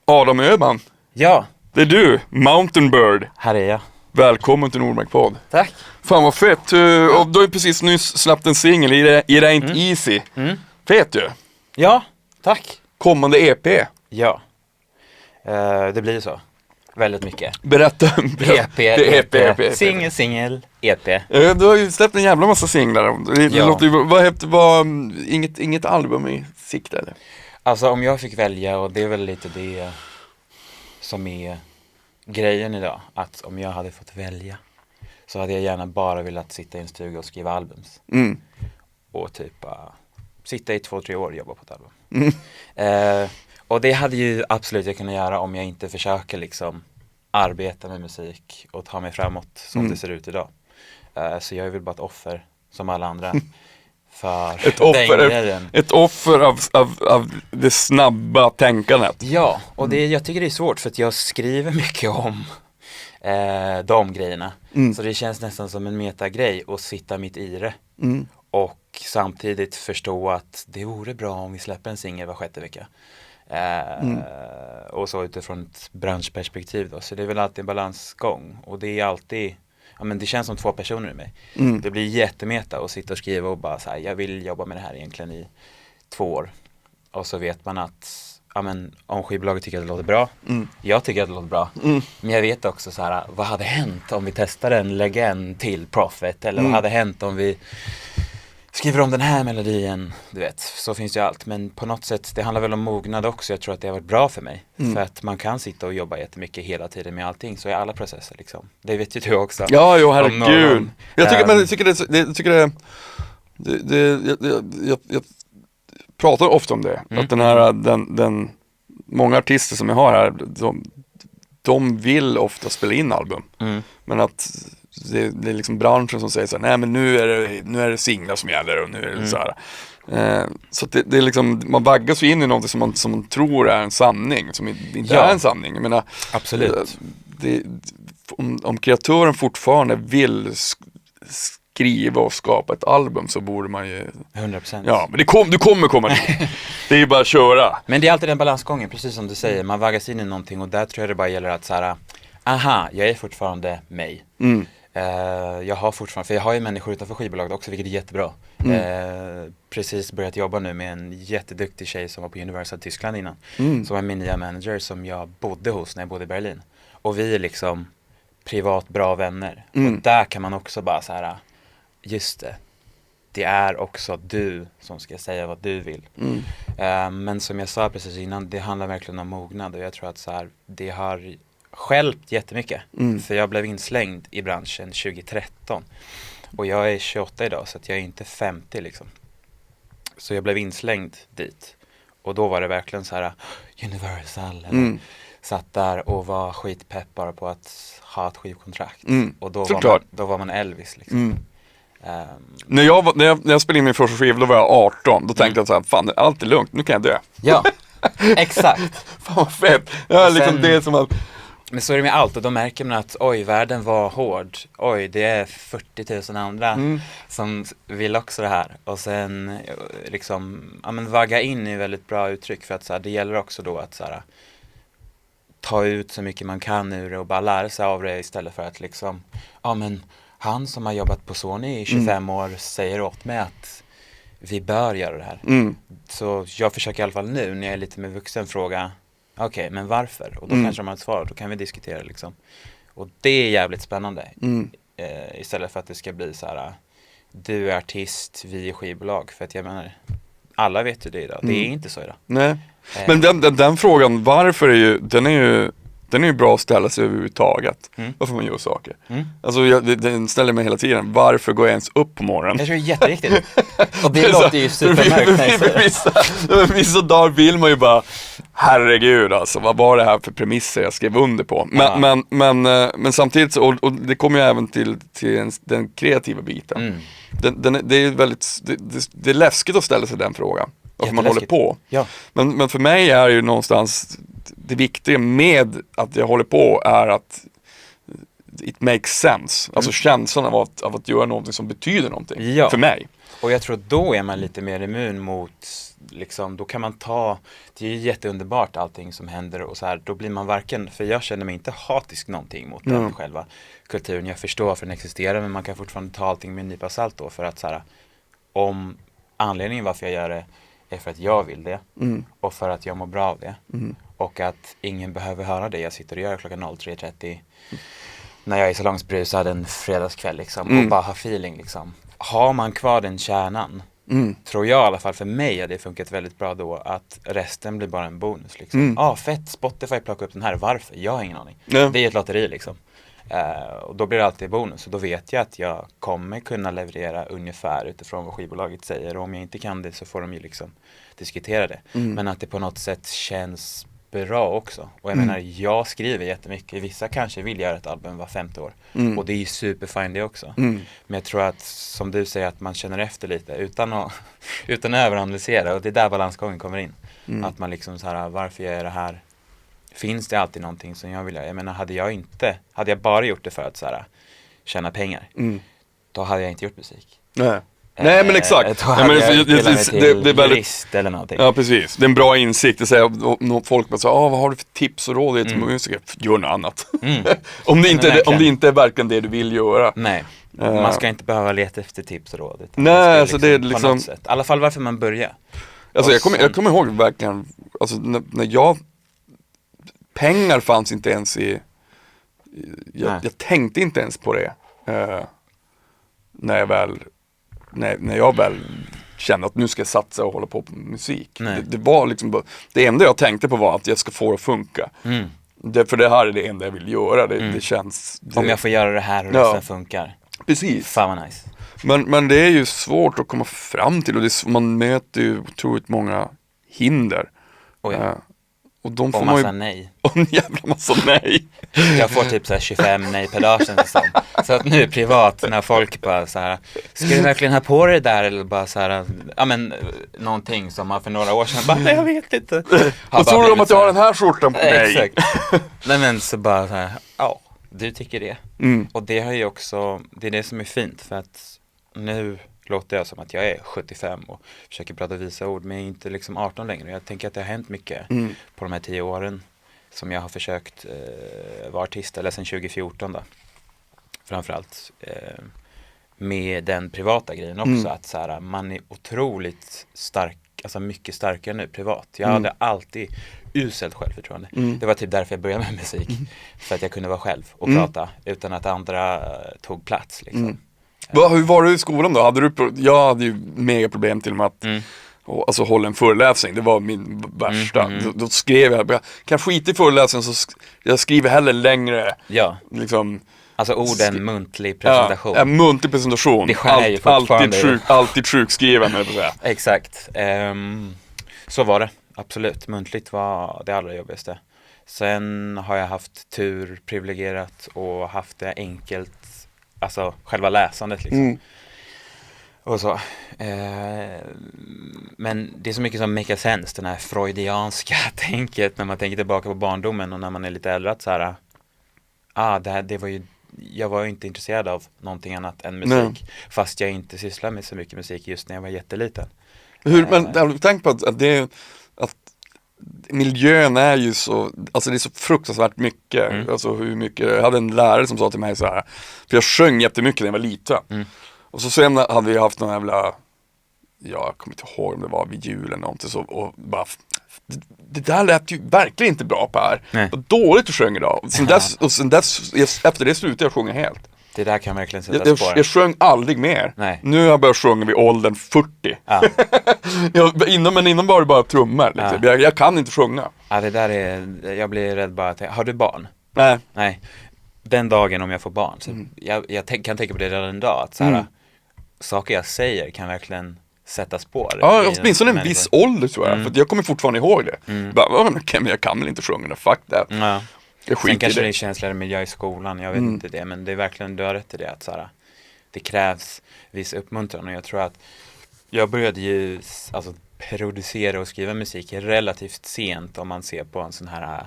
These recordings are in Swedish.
Adam Öhman, Ja, det är du, Mountain Bird. här är jag. Välkommen till Nordmark-podd. Tack. Fan vad fett, och du har ju precis nyss släppt en singel, It Ain't Easy. Fet ju. Ja, tack. Kommande EP. Ja, det blir så. Väldigt mycket. Berätta. EP. Singel, EP. Du har ju släppt en jävla massa singlar. Det Ja. låter ju, inget album i sikte eller? Alltså om jag fick välja, och det är väl lite det som är grejen idag, att om jag hade fått välja så hade jag gärna bara velat sitta i en stuga och skriva albums. Och typ sitta i 2-3 år och jobba på ett album. Och det hade ju absolut jag kunnat göra om jag inte försöker liksom arbeta med musik och ta mig framåt som det ser ut idag. Så jag är väl bara ett offer som alla andra för ett offer av det snabba tänkandet. Ja, och jag tycker det är svårt för att jag skriver mycket om de grejerna. Så det känns nästan som en metagrej att sitta mitt i det. Och samtidigt förstå att det vore bra om vi släpper en singel var 6:e vecka. Och så utifrån ett branschperspektiv då. Så det är väl alltid en balansgång. Och det är alltid, ja men det känns som 2 personer i mig. Det blir jättemeta att sitta och skriva och bara så här, jag vill jobba med det här egentligen i 2 år. Och så vet man att, ja men om skivbolaget tycker att det låter bra, jag tycker att det låter bra. Men jag vet också så här, vad hade hänt om vi testade en legend till Prophet? Eller vad hade hänt om vi skriver om den här melodin, du vet, så finns det ju allt. Men på något sätt, det handlar väl om mognad också. Jag tror att det har varit bra för mig. För att man kan sitta och jobba jättemycket hela tiden med allting. Så är alla processer liksom. Det vet ju du också. Ja, jo, herregud. Jag pratar ofta om det. Att den här, många artister som jag har här, de vill ofta spela in album. Men att det är liksom branschen som säger så här, nej men nu är det singlar som gäller och nu är det så här. Så det är liksom, man vaggas ju in i något som man tror är en sanning, som inte är en sanning. Jag menar, absolut. Om kreatören fortfarande vill skriva och skapa ett album så borde man ju 100%. Ja, men du kommer komma dit. Det är ju bara att köra. Men det är alltid den balansgången, precis som du säger. Man vaggas in i någonting och där tror jag det bara gäller att så här, aha, jag är fortfarande mig. Jag har fortfarande, för jag har ju människor utanför skivbolaget också, vilket är jättebra. Precis börjat jobba nu med en jätteduktig tjej som var på Universal Tyskland innan. Som är min nya manager som jag bodde hos när jag bodde i Berlin. Och vi är liksom privat bra vänner. Och där kan man också bara så här, just det är också du som ska säga vad du vill. Men som jag sa precis innan, det handlar verkligen om mognad. Och jag tror att så här, det har skälpt jättemycket. För jag blev inslängd i branschen 2013. Och jag är 28 idag, så att jag är inte 50 liksom. Så jag blev inslängd dit. Och då var det verkligen så här Universal. Satt där och var skitpepp bara på att ha ett skivkontrakt. Och då var man Elvis liksom. När jag spelade in min första skiva, då var jag 18. Då tänkte jag så här, fan allt är lugnt, nu kan jag dö. Ja, exakt. Fan vad fett. Ja, liksom sen, det som att... Men så är det med allt, och då märker man att oj, världen var hård. Oj, det är 40 000 andra som vill också det här. Och sen liksom, ja men vagga in är väldigt bra uttryck, för att så här, det gäller också då att så här, ta ut så mycket man kan ur det och bara lära sig av det, istället för att liksom, ja men han som har jobbat på Sony i 25 år säger åt mig att vi bör göra det här. Så jag försöker i alla fall nu när jag är lite mer vuxen fråga, okej, men varför? Och då kanske de har ett svar, då kan vi diskutera liksom. Och det är jävligt spännande. Istället för att det ska bli så här, du är artist, vi är skivbolag. För att jag menar, alla vet ju det idag. Det är inte så idag. Nej. Men den frågan, varför den är ju bra att ställa sig överhuvudtaget. Varför man gör saker. Alltså den ställer mig hela tiden. Varför går jag ens upp på morgonen? Jag tror det är jätteviktigt. Och det låter ju supermärkt. Vissa dagar vill man ju bara, herregud alltså, vad var det här för premisser jag skrev under på? Men samtidigt så, och det kommer ju även till den kreativa biten. Det är väldigt, det är läskigt att ställa sig den frågan. Varför man håller på. Ja. Men för mig är ju någonstans det viktiga med att jag håller på är att it makes sense. Alltså känslan av att göra någonting som betyder någonting för mig. Och jag tror då är man lite mer immun mot, liksom, då kan man ta, det är ju jätteunderbart allting som händer och så här, då blir man varken, för jag känner mig inte hatisk någonting mot den själva kulturen. Jag förstår varför den existerar, men man kan fortfarande ta allting med en nypa salt då, för att så här, om anledningen varför jag gör det är för att jag vill det och för att jag mår bra av det och att ingen behöver höra det jag sitter och gör klockan 03.30 när jag är salongsbrusad en fredagskväll liksom, och bara har feeling liksom. Har man kvar den kärnan, tror jag i alla fall för mig har det funkat väldigt bra då, att resten blir bara en bonus liksom. Fett, Spotify plockar upp den här, varför? Jag har ingen aning. Det är ett lotteri liksom. Och då blir det alltid bonus, och då vet jag att jag kommer kunna leverera ungefär utifrån vad skivbolaget säger, och om jag inte kan det så får de ju liksom diskutera det. Men att det på något sätt känns bra också. Och jag menar, jag skriver jättemycket. Vissa kanske vill göra ett album var 50 år. Och det är ju superfine det också. Men jag tror att, som du säger, att man känner efter lite utan att överanalysera. Och det är där balansgången kommer in. Att man liksom så här, varför jag gör det här? Finns det alltid någonting som jag vill göra? Jag menar, hade jag bara gjort det för att så här, tjäna pengar, då hade jag inte gjort musik. Nej, men exakt. Då hade jag utbildat mig till jurist eller någonting. Ja, precis. Det är en bra insikt. Det säger folk bara så, vad har du för tips och råd till musiker? Gör något annat. om det inte är verkligen det du vill göra. Nej, man ska inte behöva leta efter tips och råd. Nej, alltså det är liksom... På något sätt. I alla fall varför man börjar. Alltså jag kommer ihåg verkligen, alltså när jag... Pengar fanns inte ens i... Jag tänkte inte ens på det. När jag väl kände att nu ska jag satsa och hålla på musik. Det var liksom, det enda jag tänkte på var att jag ska få det att funka. För det här är det enda jag vill göra. Det känns... Om jag får göra det här och det sen funkar. Precis. Fan vad nice. Men det är ju svårt att komma fram till, och man möter ju otroligt många hinder. Och de får massa nej. Och en jävla massa nej. Jag får typ så här 25 nej per dag känns det som. Så att nu privat, när folk bara så här, ska du verkligen ha på det där? Eller bara så här, ja men någonting som man för några år sedan bara, jag vet inte. Vad tror du om att jag har den här skjortan på dig? Exakt. Nej men så bara så här, ja, du tycker det. Och det har ju också, det är det som är fint, för att nu låter jag som att jag är 75 och försöker prata visa ord, men jag är inte liksom 18 längre. Jag tänker att det har hänt mycket på de här 10 åren som jag har försökt vara artist, eller sedan 2014 då. Framförallt med den privata grejen också, att så här, man är otroligt stark, alltså mycket starkare nu privat. Jag hade alltid uselt självförtroende. Det var typ därför jag började med musik, för att jag kunde vara själv och prata utan att andra tog plats liksom. Hur var du i skolan då? Jag hade ju mega problem till och med att alltså hålla en föreläsning. Det var min värsta. Då skrev jag, kan jag skita i föreläsningen så jag skriver hellre längre. Ja. Liksom, alltså orden muntlig presentation. Ja, muntlig presentation. Det skär ju fortfarande. Alltid sjukskriven. Exakt. Så var det. Absolut. Muntligt var det allra jobbigaste. Sen har jag haft tur, privilegierat och haft det enkelt. Alltså själva läsandet liksom. Och så. Men det är så mycket som make sense, den här freudianska tänket när man tänker tillbaka på barndomen och när man är lite äldre, att så här, det var ju, jag var ju inte intresserad av någonting annat än musik. Fast jag inte sysslar med så mycket musik just när jag var jätteliten. Men tänk på att miljön är ju så, alltså det är så fruktansvärt mycket. Alltså hur mycket, jag hade en lärare som sa till mig så här, för jag sjöng jättemycket när jag var liten. Och så sen hade vi haft någon jävla, jag kommer inte ihåg om det var vid jul eller någonting så, och bara, det där lät ju verkligen inte bra på här. Vad dåligt du sjöng idag. Och sen dess, efter det slutade jag sjunga helt. Det där kan verkligen sätta spår. Jag sjöng aldrig mer. Nej. Nu har jag börjat sjunga vid åldern 40. Innan var det bara trummor. Liksom. Jag kan inte sjunga. Ja, det där är, jag blir rädd bara att, har du barn? Nej. Den dagen om jag får barn. Så jag kan tänka på det redan idag. Att så här, saker jag säger kan verkligen sätta spår. Ja, åtminstone en viss ålder tror jag. För jag kommer fortfarande ihåg det. Men jag kan väl inte sjunga, fuck that. Ja. Sen kanske det är känsligare miljö i skolan, jag vet inte det, men det är verkligen, du har rätt i det, att så här, det krävs viss uppmuntran, och jag tror att jag började ju alltså producera och skriva musik relativt sent om man ser på en sån här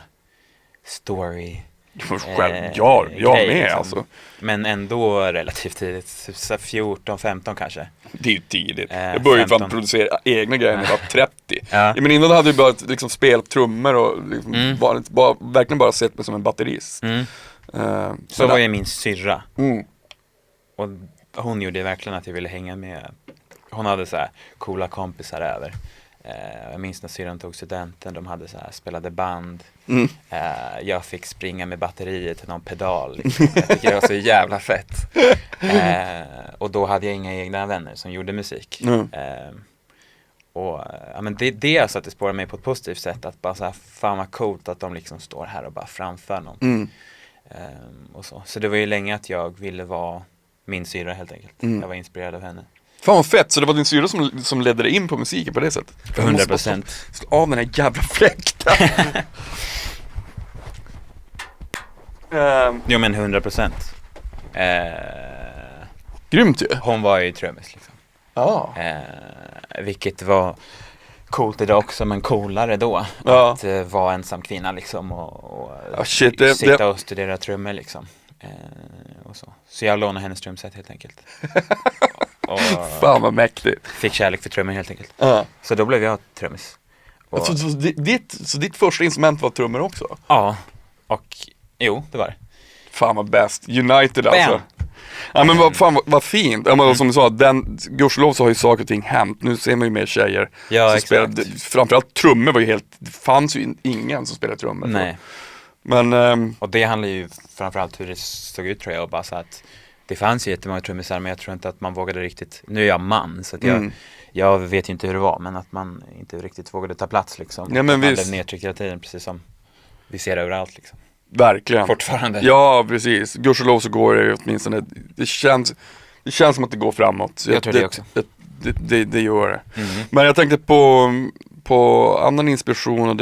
story Själv, jag grej, med liksom. alltså. Men ändå relativt tidigt, 14-15 kanske. Det är ju tidigt. Jag började ju fan producera egna grejer när jag var 30. Ja. Men innan hade jag bara liksom spelat trummor och liksom verkligen bara sett mig som en batterist. Så var ju min syrra. Mm. Och hon gjorde verkligen att jag ville hänga med. Hon hade så här coola kompisar över. Jag minns när syrran tog studenten, de hade så här, spelade band. Jag fick springa med batteriet till någon pedal liksom. Jag tycker det var så jävla fett. Och då hade jag inga egna vänner som gjorde musik. Och ja, men det är alltså att det spårar mig på ett positivt sätt, att bara så här, fan vad coolt att de liksom står här och bara framför någonting. Och så det var ju länge att jag ville vara min syrra helt enkelt. Jag var inspirerad av henne. Fan vad fett, så det var din syrra som ledde dig in på musiken på det sättet? 100%. Slå av den här jävla fläkten. Jo men 100%. Grymt ju. Hon var ju trummis liksom. Vilket var coolt idag också, men coolare då. Att vara ensam kvinna liksom och sitta och studera trummor liksom. Och så jag lånade hennes trumset helt enkelt. Och fan vad mäktigt. fick kärlek för trummor helt enkelt. Så då blev jag trummis. Så ditt första instrument var trummor också? Ja, och jo, det var det. Fan vad bäst. United alltså. Ja men vad fint. Ja, men som du sa, gudskelov så har ju saker och ting hänt. Nu ser man ju mer tjejer. Ja, exakt. Framförallt trummor var ju helt, det fanns ju ingen som spelade trummor. Nej. Men och det handlar ju framförallt hur det såg ut tror jag, och bara så att det fanns ju jättemånga trummisar, men jag tror inte att man vågade riktigt. Nu är jag man så att jag vet ju inte hur det var, men att man inte riktigt vågade ta plats liksom. Ja, men man blev nedtryckt hela tiden, precis som vi ser överallt liksom. Verkligen. Fortfarande. Ja, precis. Gudskelov så går det åtminstone. Det känns som att det går framåt. Jag tror det också. Det gör det. Men jag tänkte på annan inspiration och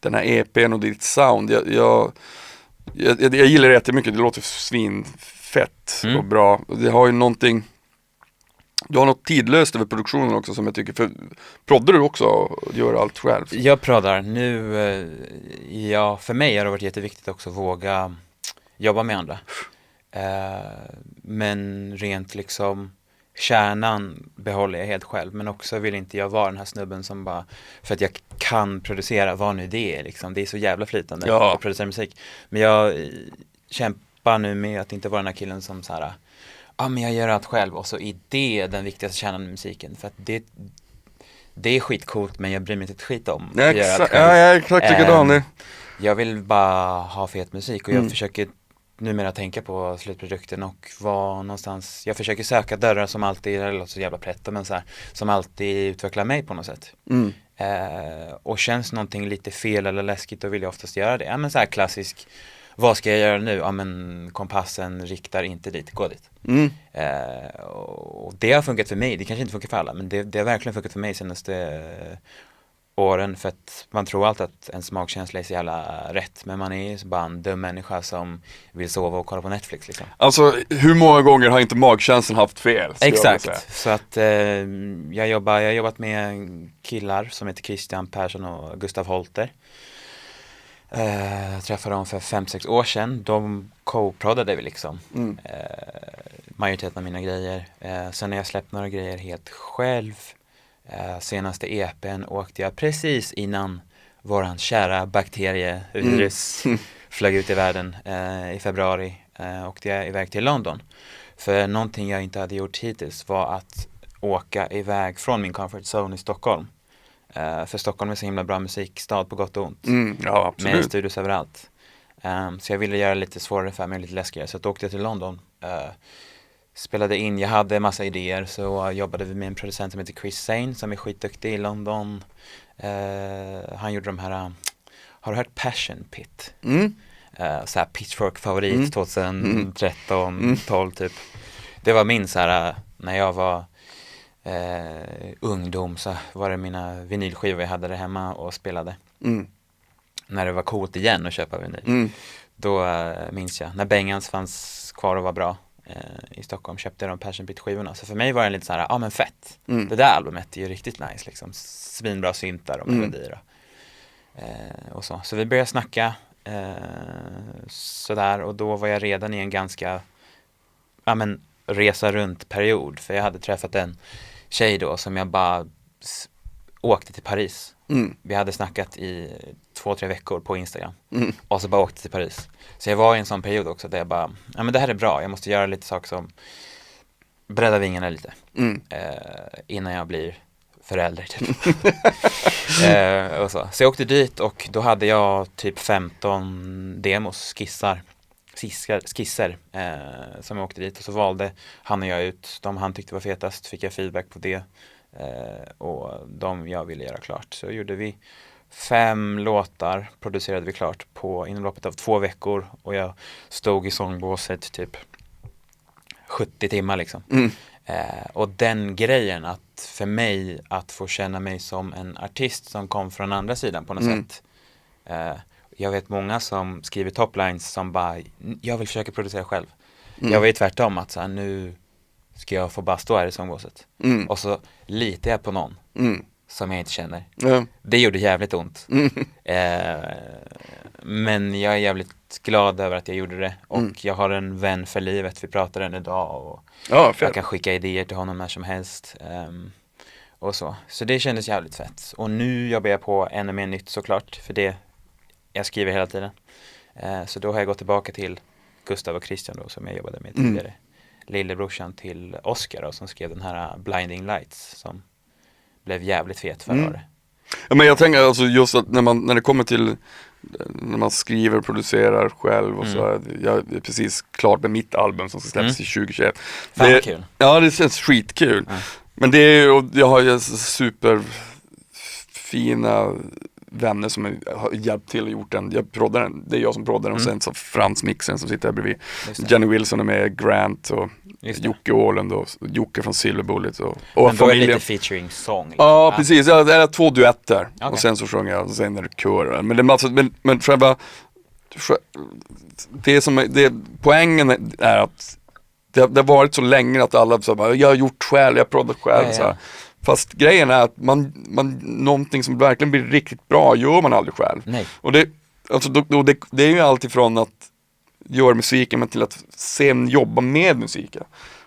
den här EPn och ditt sound. Jag gillar det jättemycket. Det låter svinfett och bra. Det har ju någonting. Du har något tidlöst över produktionen också som jag tycker. För proddar du också och gör allt själv? Jag proddar. Nu, för mig har det varit jätteviktigt också att våga jobba med andra. Men rent liksom kärnan behåller jag helt själv. Men också vill inte jag vara den här snubben som bara, för att jag kan producera vad nu det är liksom. Det är så jävla flytande att producera musik. Men jag kämpar nu med att inte vara den här killen som så här, men jag gör allt själv, och så är det den viktigaste kärnan med musiken. För att det är skitcoolt, men jag bryr mig inte ett skit om att göra allt själv. Exakt likadan. Jag vill bara ha fet musik, och jag försöker numera tänka på slutprodukten och vara någonstans. Jag försöker söka dörrar som alltid, det låter så jävla pretto, men så här, som alltid utvecklar mig på något sätt. Och känns någonting lite fel eller läskigt, då vill jag oftast göra det. Ja, men så här klassisk, vad ska jag göra nu? Ja, men kompassen riktar inte dit, gå dit. Och det har funkat för mig. Det kanske inte funkar för alla, men det har verkligen funkat för mig senaste åren. För att man tror alltid att ens magkänsla är så jävla rätt, men man är bara en dum människa som vill sova och kolla på Netflix liksom. Alltså hur många gånger har inte magkänslan haft fel? Exakt, så att jag har jobbat med killar som heter Christian Persson och Gustav Holter. Jag träffade dem för 5-6 år sedan. De co-proddade vi liksom majoriteten av mina grejer. Sen när jag släppt några grejer helt själv, senaste EPn åkte jag precis innan våran kära bakterievirus flög ut i världen. I februari åkte jag iväg till London. För någonting jag inte hade gjort hittills var att åka iväg från min comfort zone i Stockholm. För Stockholm är så himla bra musikstad på gott och ont. Ja, absolut. Med studios överallt. Så jag ville göra det lite svårare för mig, lite läskigare. Så då åkte jag till London. Spelade in, jag hade en massa idéer. Så jobbade vi med en producent som heter Chris Sane, som är skitduktig i London. Han gjorde de här, har du hört Passion Pit? Så här Pitchfork-favorit 2013, 12 typ. Det var min så här, när jag var ungdom, så var det mina vinylskivor jag hade där hemma och spelade. När det var coolt igen att köpa vinyl. Då minns jag, när Bengans fanns kvar och var bra i Stockholm, köpte jag de Passion Pit-skivorna. Så för mig var det lite så här, men fett. Det där albumet är ju riktigt nice liksom. Svinbra syntar och melodier och så. Så vi började snacka. sådär, och då var jag redan i en ganska resa runt period, för jag hade träffat en tjej då som jag bara åkte till Paris. Vi hade snackat i 2-3 veckor på Instagram och så bara åkte till Paris. Så jag var i en sån period också där jag bara, men det här är bra, jag måste göra lite saker som bredda vingarna lite innan jag blir förälder typ. Och så jag åkte dit, och då hade jag typ 15 demos, skisser som jag åkte dit, och så valde han och jag ut de han tyckte var fetast, fick jag feedback på det, och de jag ville göra klart. Så gjorde vi 5 låtar, producerade vi klart på inom loppet av 2 veckor, och jag stod i sångbåset typ 70 timmar liksom. Och den grejen, att för mig att få känna mig som en artist som kom från andra sidan på något sätt. Jag vet många som skriver toplines som bara, jag vill försöka producera själv. Jag var ju tvärtom, att så här, nu ska jag få bara stå här i sångbåset. Och så litar jag på någon som jag inte känner. Det gjorde jävligt ont. Men jag är jävligt glad över att jag gjorde det. Och jag har en vän för livet, vi pratar än idag, och jag kan skicka idéer till honom när som helst. Och så det kändes jävligt fett. Och nu jobbar jag på ännu mer nytt såklart, för det jag skriver hela tiden. Så då har jag gått tillbaka till Gustav och Christian då, som jag jobbade med tidigare. Lillebrorsan till Oscar då, som skrev den här Blinding Lights som blev jävligt fet förra året. Ja, men jag tänker alltså just att när det kommer till när man skriver och producerar själv och så, jag är precis klart med mitt album som ska släppas i 2021. Fan vad kul. Ja, det känns skitkul. Men det är ju, jag har ju superfina vänner som har hjälpt till och gjort den. Det är jag som proddar den, och sen så Frans Mixen som sitter här bredvid. Jenny Wilson är med, Grant och Jocke Åhlund och Jocke från Silver Bullet och men då är det familjen. lite featuring sång liksom. Ja, precis. Jag är 2 duetter och sen så sjunger jag och sen är det kör. Men det, alltså, men själva poängen är att det har varit så länge att alla så bara, jag har gjort själv, jag har proddat själv så här. Fast grejen är att man någonting som verkligen blir riktigt bra gör man aldrig själv. Nej. Och det är ju alltifrån att göra musiken men till att sen jobba med musiken.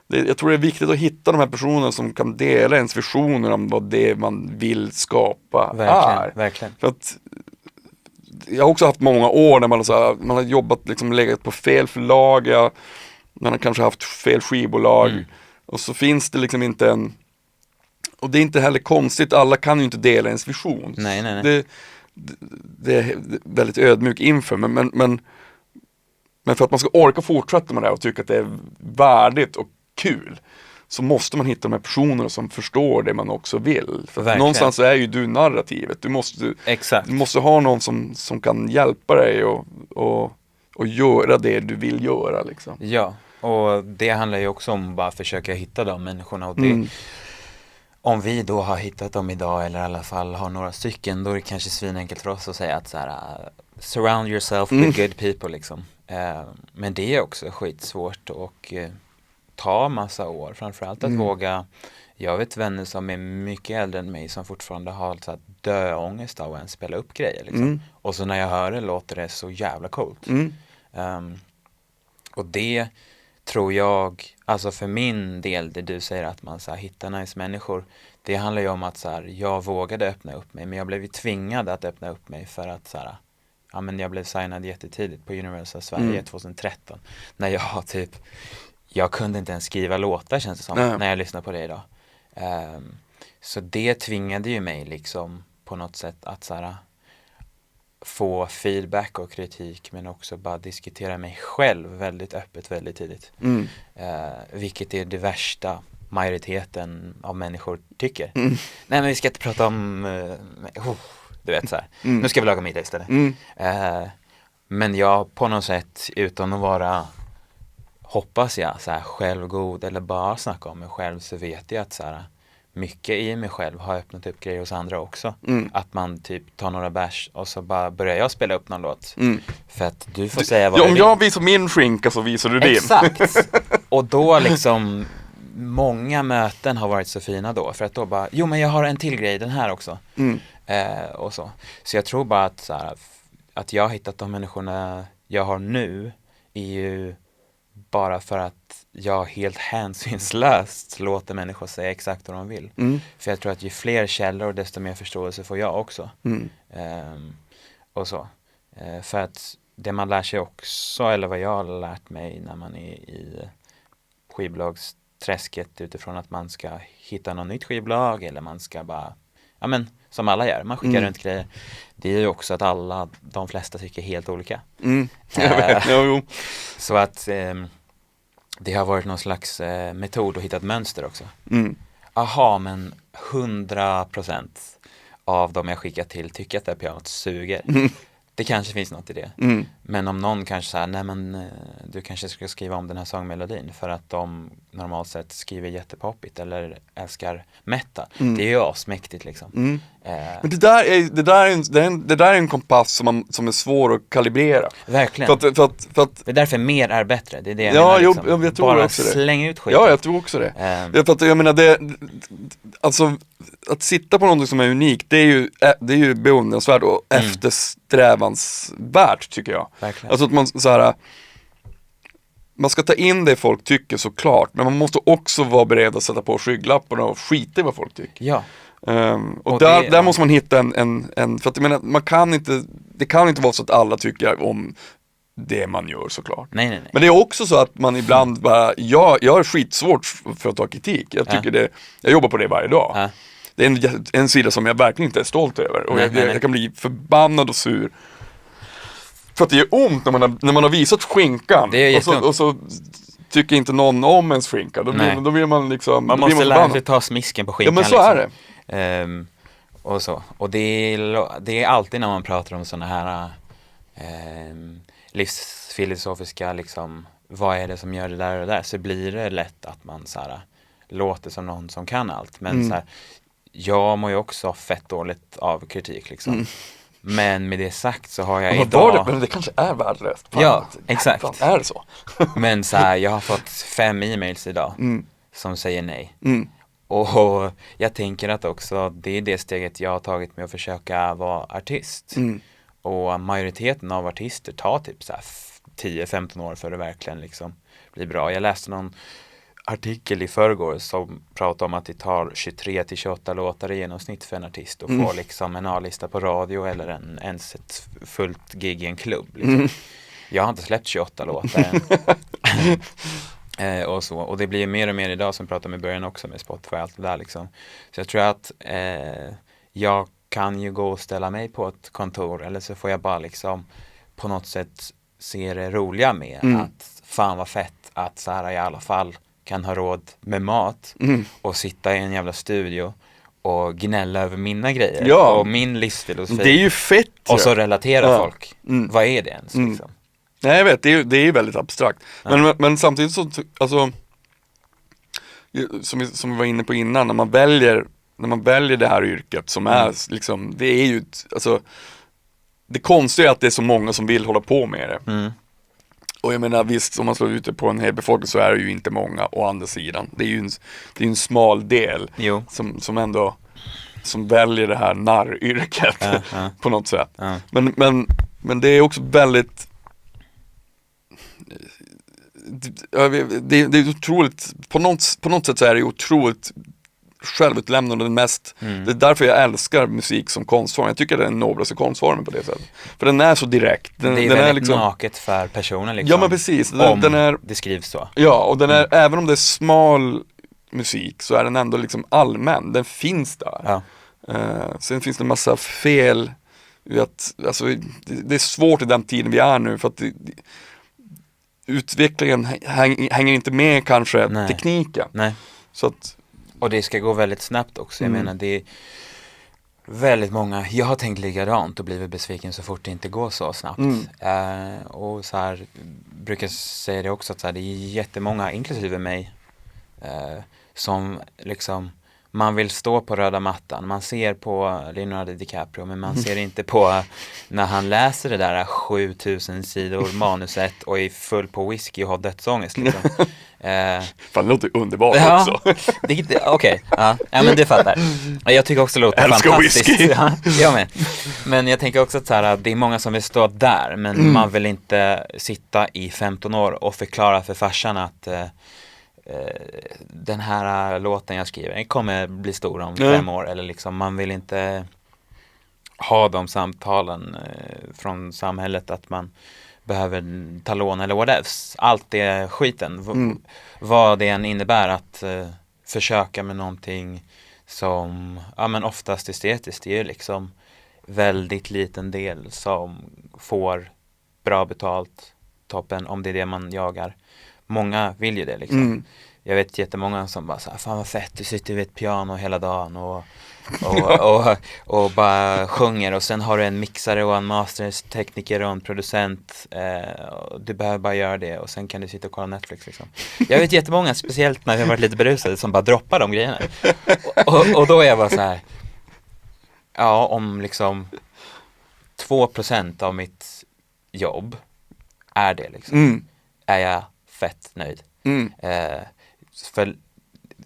Jag tror det är viktigt att hitta de här personerna som kan dela ens visioner om vad det man vill skapa verkligen. För att jag har också haft många år när man har jobbat liksom, legat på fel förlag, man har kanske haft fel skivbolag och så finns det liksom inte en. Och det är inte heller konstigt, alla kan ju inte dela ens vision. Nej. Det är väldigt ödmjuk inför, men för att man ska orka fortsätta med det och tycka att det är värdigt och kul, så måste man hitta de här personerna som förstår det man också vill. För att någonstans är ju du narrativet. Du måste ha någon som kan hjälpa dig och göra det du vill göra liksom. Ja, och det handlar ju också om att bara försöka hitta de människorna, och det om vi då har hittat dem idag, eller i alla fall har några stycken, då är det kanske svinenkelt för oss att säga att så här, surround yourself with good people liksom. Men det är också skitsvårt och ta massa år, framförallt att våga. Jag vet vänner som är mycket äldre än mig som fortfarande har så här döångest av att spela upp grejer liksom. Och så när jag hör det låter det så jävla coolt. Och det tror jag, alltså för min del, det du säger att man så här, hittar nice människor, det handlar ju om att så här, jag vågade öppna upp mig, men jag blev ju tvingad att öppna upp mig för att så här, ja, men jag blev signad jättetidigt på Universal Sverige 2013, när jag typ, jag kunde inte ens skriva låtar känns det som, när jag lyssnar på det idag. Så det tvingade ju mig liksom på något sätt att så här, få feedback och kritik, men också bara diskutera mig själv väldigt öppet, väldigt tidigt. Vilket är det värsta majoriteten av människor tycker. Nej, men vi ska inte prata om du vet så här. Nu ska vi laga middag istället. Men jag på något sätt, utan att vara, hoppas jag, så här självgod eller bara snacka om mig själv, så vet jag att så här, mycket i mig själv har öppnat upp grejer hos andra också. Att man typ tar några bärs och så bara börjar jag spela upp någon låt. För att du får säga vad du vill. Om jag visar min skinka så visar du din. Exakt. Och då liksom, många möten har varit så fina då. För att då bara, jo men jag har en till grej, den här också. Och så jag tror bara att så här, att jag har hittat de människorna jag har nu är ju bara för att jag helt hänsynslöst låter människor säga exakt vad de vill. För jag tror att ju fler källor desto mer förståelse får jag också. Och så. För att det man lär sig också, eller vad jag har lärt mig när man är i skivbolagsträsket utifrån att man ska hitta något nytt skivbolag eller man ska bara, ja men som alla gör, man skickar runt grejer. Det är ju också att de flesta tycker helt olika. Jag vet, jo. Så att det har varit någon slags metod att hitta ett mönster också. Aha, men 100% av de jag skickat till tycker att det här pianot suger. Det kanske finns något i det. Men om någon kanske säger, nej men du kanske ska skriva om den här sångmelodin för att de normalt sett skriver jättepoppigt eller älskar metal. Det är ju asmäktigt liksom. Men det där är en kompass som är svår att kalibrera. Verkligen. För att det är därför mer är bättre. Det är det jag ja, menar liksom. jag tror bara också det. släng ut skiten. Ja, jag tror också det. För att jag menar alltså att sitta på något som är unikt, det är ju beundransvärt och eftersträvansvärt tycker jag. Verkligen. Alltså att man ska ta in det folk tycker såklart, men man måste också vara beredd att sätta på skygglapparna och skita i vad folk tycker. Ja. Och där måste man hitta en för att jag menar, det kan inte vara så att alla tycker om det man gör såklart. Nej. Men det är också så att man ibland bara, jag är skitsvårt för att ta kritik. Jag tycker jag jobbar på det varje dag. Det är en sida som jag verkligen inte är stolt över. Och jag kan bli förbannad och sur. För att det gör ont när man har visat skinkan. Och så tycker inte någon om ens skinka. Då vill man liksom... Man måste lära sig ta smisken på skinkan. Ja, men så liksom. är det. Och så. Och det är alltid när man pratar om såna här livsfilosofiska liksom, vad är det som gör det där och det där, så blir det lätt att man så här, låter som någon som kan allt. Men så här, jag mår ju också fett dåligt av kritik liksom. Men med det sagt så har jag idag... Men det kanske är värdelöst. Ja, exakt. Fan, är det så? Men så här, jag har fått 5 e-mails idag som säger nej. Och jag tänker att också det är det steget jag har tagit med att försöka vara artist. Och majoriteten av artister tar typ så här 10-15 år för att verkligen liksom bli bra. Jag läste någon artikel i förrgår som pratar om att det tar 23-28 låtar i genomsnitt för en artist att få liksom en A-lista på radio eller ens ett fullt gig i en klubb liksom. Jag har inte släppt 28 låtar än. Och så. Och det blir mer och mer idag som pratar med början också med Spotify och allt det där liksom. Så jag tror att jag kan ju gå och ställa mig på ett kontor eller så får jag bara liksom på något sätt se det roliga med att fan vad fett att så här jag i alla fall kan ha råd med mat och sitta i en jävla studio och gnälla över mina grejer och min livsfilosofi. Det är ju fett. Och så relatera folk. Vad är det ens liksom? Nej, jag vet, det är ju väldigt abstrakt. Men samtidigt så, alltså som vi var inne på innan, när man väljer det här yrket som är liksom, det är ju alltså, det konstiga är att det är så många som vill hålla på med det. Och jag menar visst, om man slår ut det på en hel befolkning så är det ju inte många å andra sidan. Det är ju en smal del som ändå som väljer det här narryrket på något sätt. Men det är också väldigt det är otroligt på något sätt så är det otroligt självutlämnande mest. Det är därför jag älskar musik som konstform. Jag tycker det är den noblaste konstformen på det sättet. För den är så direkt. Det är den väldigt är liksom naket för personen liksom. Ja men precis. Den är, det skrivs så. Ja, och den är, även om det är smal musik så är den ändå liksom allmän. Den finns där. Sen finns det en massa fel. Alltså, det är svårt i den tiden vi är nu för att utvecklingen hänger inte med kanske tekniken. Så att, och det ska gå väldigt snabbt också. Jag menar det är väldigt många, jag har tänkt likadant och blivit besviken så fort det inte går så snabbt. Och så här brukar säga det också att så här, det är jättemånga, inklusive mig, som liksom man vill stå på röda mattan. Man ser på Leonardo DiCaprio men man ser inte på när han läser det där 7000 sidor manuset och är full på whisky och har dödsångest liksom. Fan, det låter underbart också. Okej, ja, men det fattar. Jag tycker också det låter fantastiskt. Whisky. Ja, men jag tänker också att så här, det är många som vill stå där, men man vill inte sitta i 15 år och förklara för farsan att den här låten jag skriver kommer bli stor om 5 år, eller liksom, man vill inte ha de samtalen från samhället att man behöver ta lån eller whatever. Allt det skiten. Vad det än innebär att försöka med någonting som, ja men oftast estetiskt, det är ju liksom väldigt liten del som får bra betalt, toppen, om det är det man jagar. Många vill ju det liksom. Jag vet jättemånga som bara såhär, fan vad fett, du sitter vid ett piano hela dagen och bara sjunger, och sen har du en mixare och en mastertekniker och en producent, och du behöver bara göra det, och sen kan du sitta och kolla Netflix liksom. Jag vet jättemånga, speciellt när jag har varit lite berusade, som bara droppar de grejerna, och då är jag bara så här, ja, om liksom 2% av mitt jobb är det liksom, är jag fett nöjd. För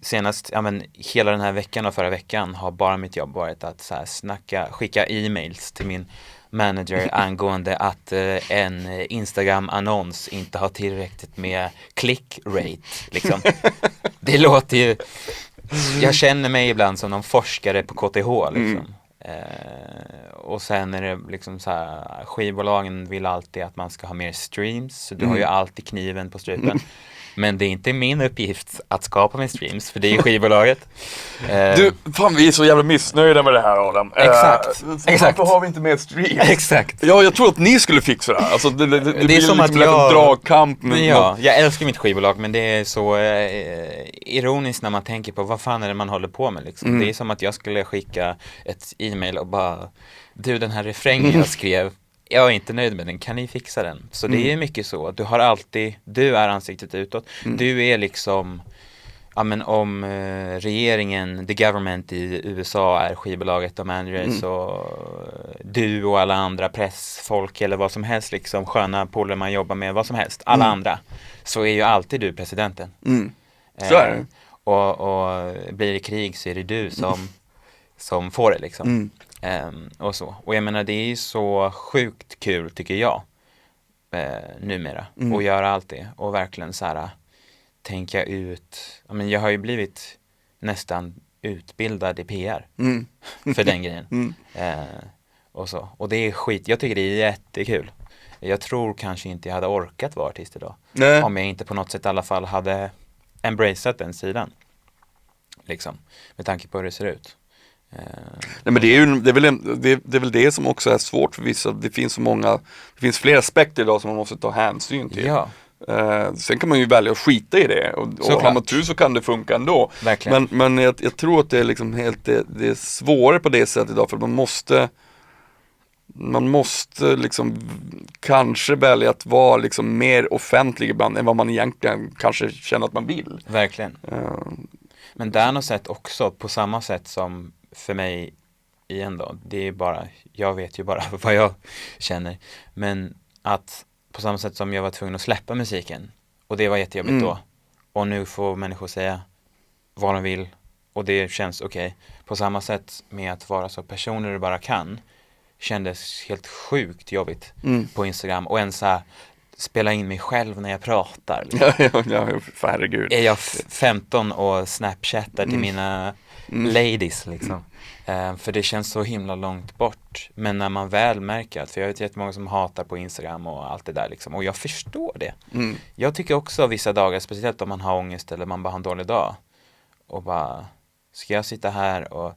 senast, ja men hela den här veckan och förra veckan har bara mitt jobb varit att så här skicka e-mails till min manager angående att en Instagram-annons inte har tillräckligt med click rate liksom. Det låter ju, jag känner mig ibland som någon forskare på KTH liksom. Och sen är det liksom så här, skivbolagen vill alltid att man ska ha mer streams, så du har ju alltid kniven på strupen. Men det är inte min uppgift att skapa med streams, för det är skivbolaget. Du, fan, vi är så jävla missnöjda med det här, Adam. Exakt. Varför har vi inte mer streams? Exakt. Ja, jag tror att ni skulle fixa det här. Alltså, det är blir som liksom att jag... en dragkamp. Ja, jag älskar mitt skivbolag, men det är så ironiskt när man tänker på vad fan är det man håller på med liksom. Det är som att jag skulle skicka ett e-mail och bara, du, den här refrängen jag skrev, jag är inte nöjd med den, kan ni fixa den? Så det är mycket så, du har alltid, du är ansiktet utåt, du är liksom, ja men om regeringen, the government i USA är skivbolaget och managers, och du och alla andra pressfolk eller vad som helst liksom, sköna polare man jobbar med, vad som helst, alla andra, så är ju alltid du presidenten. Så är det. Och blir det krig så är det du som får det liksom. Och så. Och jag menar, det är så sjukt kul tycker jag numera att göra allt det och verkligen så här tänka ut. Jag har ju blivit nästan utbildad i PR för den grejen. Och så. Och det är skit, jag tycker det är jättekul. Jag tror kanske inte jag hade orkat vara artist idag. Nej. Om jag inte på något sätt i alla fall hade embraceat den sidan. Liksom. Med tanke på hur det ser ut. Nej, men det är väl det som också är svårt för vissa. Det finns fler aspekter idag som man måste ta hänsyn till. Ja. Sen kan man ju välja att skita i det, och har man tur så kan det funka ändå. Men jag tror att det är liksom det är svårare på det sättet idag, för man måste liksom kanske välja att vara liksom mer offentlig ibland än vad man egentligen kanske känner att man vill. Verkligen. Men där något sätt också, på samma sätt som för mig igen då, det är bara, jag vet ju bara vad jag känner, men att på samma sätt som jag var tvungen att släppa musiken, och det var jättejobbigt då, och nu får människor säga vad de vill och det känns okej. På samma sätt med att vara så personer du bara kan, kändes helt sjukt jobbigt på Instagram, och ens så här, spela in mig själv när jag pratar liksom. Ja, herregud. Är jag 15 och snapchattar till mina ladies liksom. För det känns så himla långt bort. Men när man väl märker att, för jag vet jättemånga som hatar på Instagram och allt det där liksom, och jag förstår det. Jag tycker också vissa dagar, speciellt om man har ångest eller man bara har en dålig dag, och bara, ska jag sitta här och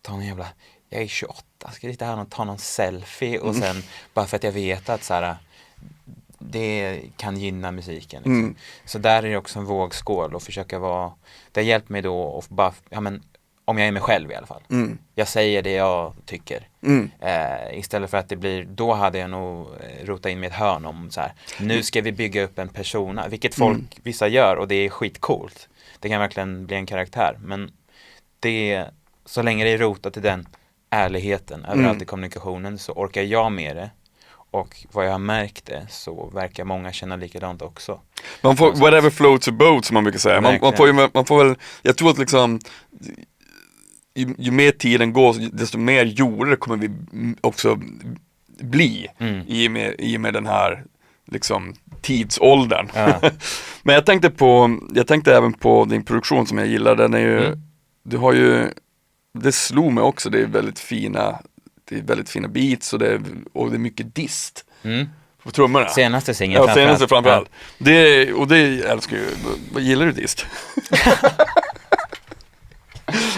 ta en jävla, jag är 28, ska jag sitta här och ta någon selfie och sen, bara för att jag vet att så här, det kan gynna musiken liksom. Så där är det också en vågskål och försöka vara, det har hjälpt mig då och bara, ja men om jag är mig själv i alla fall. Jag säger det jag tycker. Istället för att det blir, då hade jag nog rotat in med ett hörn om så här, nu ska vi bygga upp en persona, vilket folk, vissa gör, och det är skitcoolt. Det kan verkligen bli en karaktär, men det, så länge det är rotat till den ärligheten överallt i kommunikationen, så orkar jag med det. Och vad jag har märkt det så verkar många känna likadant också. Man får, whatever floats your boat som man brukar säga. Man får väl, jag tror att liksom ju mer tiden går desto mer jordar kommer vi också bli i och med den här liksom tidsåldern. Men jag tänkte även på din produktion som jag gillar. Den är ju, du har ju, det slog mig också, det är väldigt fina beats och det är mycket dist på trummorna. Senaste singeln framförallt. Senaste framförallt. Det älskar ju. Vad gillar du dist?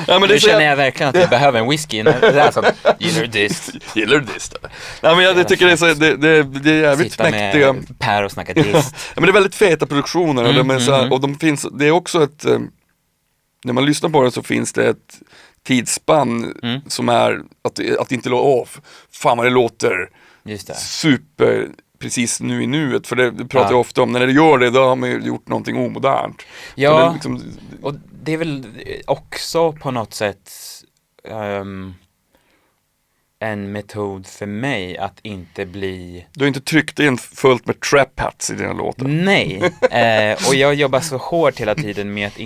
Ja, men nu känner jag verkligen att jag behöver en whisky. Gillar du dist? Gillar du dist? Nej, men jag tycker det är jävligt sitta mäktiga. Med Per och snacka dist. Ja, men det är väldigt feta produktioner och de finns, det är också ett, när man lyssnar på det så finns det ett tidsspann som är att inte låta, fan vad det låter just det. Super precis nu i nuet, för det pratar jag ofta om, när det gör det, då har man gjort någonting omodernt. Ja, det liksom, och det är väl också på något sätt en metod för mig att inte bli... Du har inte tryckt in fullt med trap hats i dina låtar. Nej, och jag jobbar så hårt hela tiden med att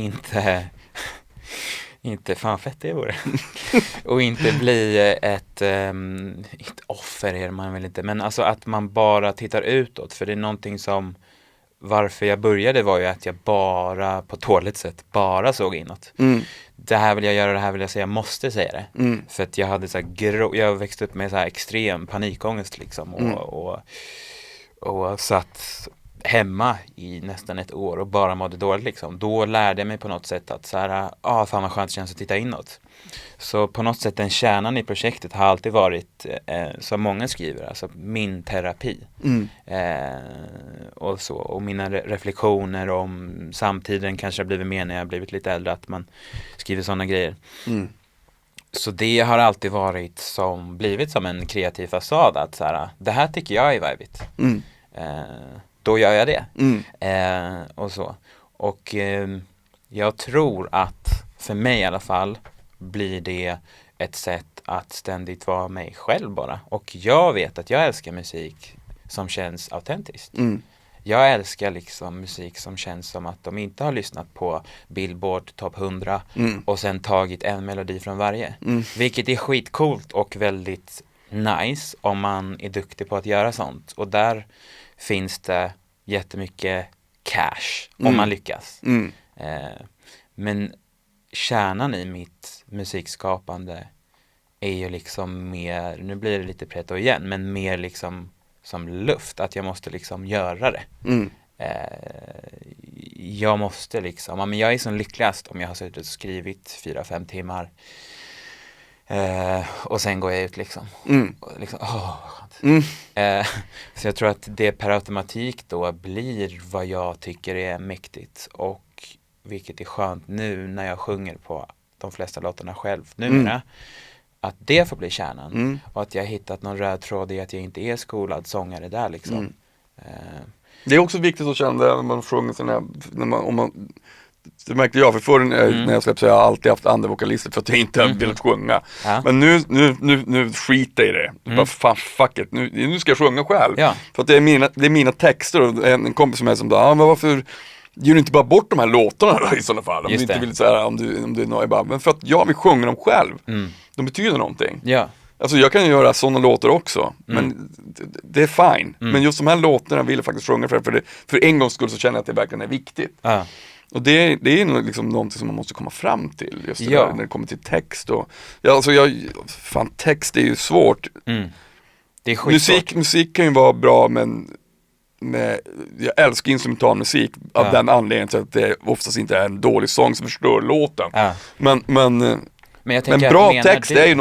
inte fan fett det vore. Och inte bli ett offer är man väl inte, men alltså att man bara tittar utåt, för det är någonting som, varför jag började var ju att jag bara på ett dåligt sätt bara såg inåt. Det här vill jag göra, det här vill jag säga, jag måste säga det. För att jag hade så här jag växte upp med så här extrem panikångest liksom och satt hemma i nästan ett år och bara mådde dåligt liksom. Då lärde jag mig på något sätt att så här, fan vad skönt det känns att titta inåt. Så på något sätt den kärnan i projektet har alltid varit, som många skriver, alltså min terapi. Och så, och mina reflektioner om samtiden kanske har blivit mer när jag har blivit lite äldre, att man skriver sådana grejer. Så det har alltid varit blivit som en kreativ fasad, att så här, det här tycker jag är vibigt. Då gör jag det. Och så. Och jag tror att för mig i alla fall blir det ett sätt att ständigt vara mig själv bara. Och jag vet att jag älskar musik som känns autentiskt. Jag älskar liksom musik som känns som att de inte har lyssnat på Billboard Top 100 och sen tagit en melodi från varje. Vilket är skitcoolt och väldigt nice om man är duktig på att göra sånt. Och där finns det jättemycket cash om man lyckas. Men kärnan i mitt musikskapande är ju liksom mer, nu blir det lite pretto igen, men mer liksom som luft, att jag måste liksom göra det. Jag måste liksom, men jag är som lyckligast om jag har suttit och skrivit 4-5 timmar och sen går jag ut liksom. Och liksom så jag tror att det per automatik då blir vad jag tycker är mäktigt, och vilket är skönt nu när jag sjunger på de flesta låtarna själv numera, att det får bli kärnan, och att jag har hittat någon röd tråd i att jag inte är skolad sångare där liksom. Det är också viktigt att känna det när man sjunger, det märkte jag, för förr när jag släppte så har jag alltid haft andra vokalister för att jag inte har velat sjunga. Men nu skiter i det. Bara fan, fuck it. Nu ska jag sjunga själv. För att det är mina texter, och en kompis som är som men varför gör du inte bara bort de här låtarna då, i sådana fall? Om du inte vill säga, om du är nöjd bara. Men för att jag vill sjunga dem själv. De betyder någonting. Alltså jag kan ju göra sådana låtar också, men det är fine. Men just de här låtarna vill jag faktiskt sjunga för en gångs skull så känner jag att det verkligen är viktigt. Och det är nog liksom någonting som man måste komma fram till just det där, när det kommer till text och text är ju svårt. Det är skitsvårt. Musik kan ju vara bra, men jag älskar instrumental musik av den anledningen till att det oftast inte är en dålig sång som förstör låten. Men bra text är ju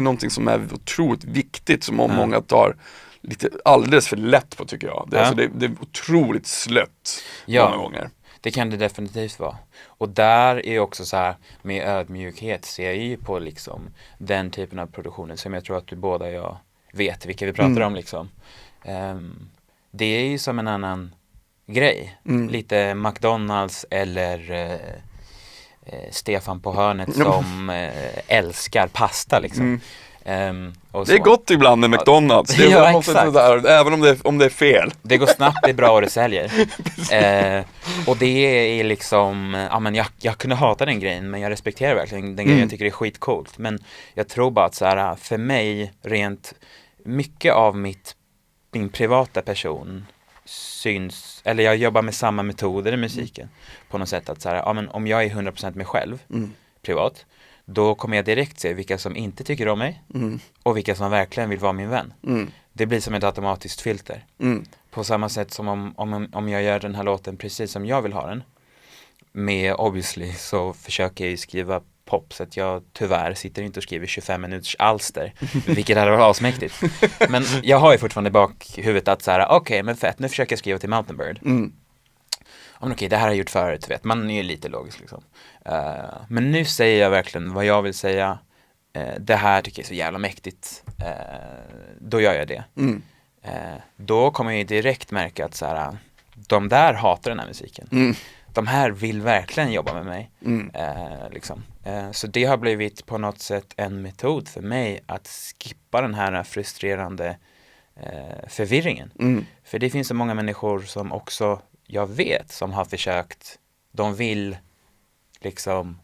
någonting som är otroligt viktigt, som många tar lite alldeles för lätt på, tycker jag. Det är otroligt slött många gånger. Det kan det definitivt vara. Och där är också så här, med ödmjukhet ser jag ju på liksom den typen av produktioner som jag tror att du båda och jag vet vilka vi pratar om liksom. Det är ju som en annan grej. Lite McDonalds eller Stefan på hörnet som älskar pasta liksom. Och Det är så. gott ibland med McDonalds. Det är Ja, måste exakt. sådär, även om det är fel. Det går snabbt, det är bra och det säljer. Och det är liksom, ja men jag kunde hata den grejen, men jag respekterar verkligen den grejen, jag tycker det är skitcoolt. Men jag tror bara att så här, för mig, rent mycket av min privata person syns, eller jag jobbar med samma metoder i musiken på något sätt, att så här, ja men om jag är 100% mig själv privat, då kommer jag direkt se vilka som inte tycker om mig och vilka som verkligen vill vara min vän. Det blir som ett automatiskt filter. På samma sätt som om jag gör den här låten precis som jag vill ha den, med obviously så försöker jag ju skriva pop, så att jag tyvärr sitter inte och skriver 25 minuters alster, vilket hade varit asmäktigt. Men jag har ju fortfarande bak huvudet att så här, okej, men fett, nu försöker jag skriva till Mountain Bird. Men okej, det här har jag gjort förut, vet man är ju lite logisk liksom. Men nu säger jag verkligen vad jag vill säga. Det här tycker jag är så jävla mäktigt. Då gör jag det. Då kommer jag ju direkt märka att så här, de där hatar den här musiken. De här vill verkligen jobba med mig. Liksom. Så det har blivit på något sätt en metod för mig att skippa den här frustrerande förvirringen. För det finns så många människor som också jag vet som har försökt, de vill liksom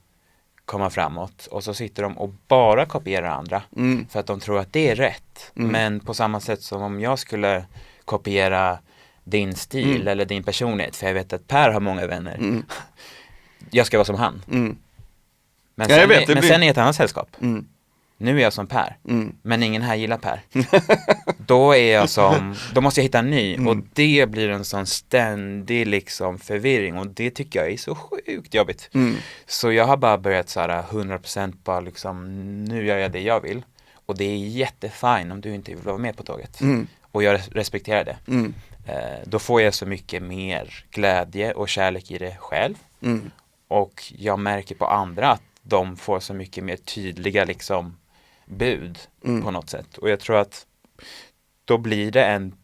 komma framåt, och så sitter de och bara kopierar andra för att de tror att det är rätt. Men på samma sätt som om jag skulle kopiera din stil eller din personlighet, för jag vet att Per har många vänner. Jag ska vara som han. Men sen är ett annat sällskap. Nu är jag som Per, men ingen här gillar Per. Då är jag som, då måste jag hitta en ny, och det blir en sån ständig liksom förvirring, och det tycker jag är så sjukt jobbigt. Så jag har bara börjat så här 100% bara liksom, nu gör jag det jag vill, och det är jättefint om du inte vill vara med på tåget. Och jag respekterar det. Då får jag så mycket mer glädje och kärlek i det själv. Och jag märker på andra att de får så mycket mer tydliga liksom bud på något sätt. Och jag tror att då blir det en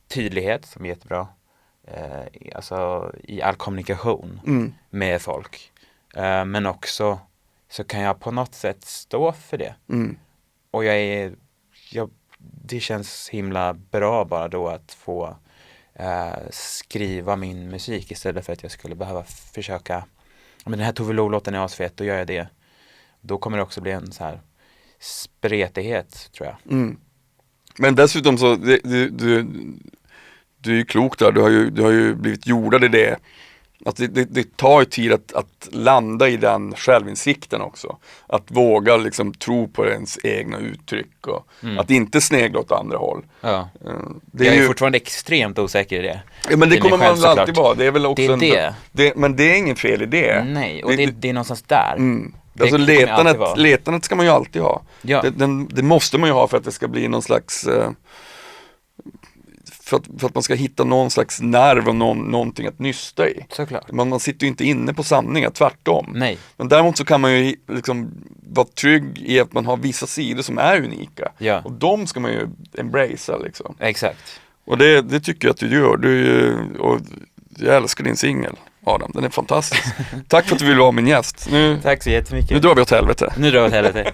tydlighet som är jättebra alltså i all kommunikation med folk. Men också så kan jag på något sätt stå för det. Och det känns himla bra bara då att få skriva min musik istället för att jag skulle behöva försöka, men den här Tove Lo-låten är asfett, då gör jag det. Då kommer det också bli en så här spretighet, tror jag. Men dessutom så du är ju klok där, du har ju blivit jordad i det. Att det tar ju tid att landa i den självinsikten också. Att våga liksom tro på ens egna uttryck och att inte snegla åt andra håll. Ja. Det jag är fortfarande extremt osäker i det. Ja, men det kommer man väl alltid vara. Det är väl också men det är ingen fel idé. Nej, och det är någonstans där. Alltså letandet ska man ju alltid ha. Ja. Det måste man ju ha för att det ska bli någon slags för att man ska hitta någon slags nerv och någonting att nysta i. Såklart. Man sitter ju inte inne på sanningar, tvärtom. Nej. Men däremot så kan man ju liksom vara trygg i att man har vissa sidor som är unika. Ja. Och de ska man ju embracea liksom. Exakt. Och det tycker jag att du gör. Och jag älskar din singel, Adam. Den är fantastisk. Tack för att du ville vara min gäst. Tack så jättemycket. Nu drar vi åt helvete. Nu drar vi åt helvete.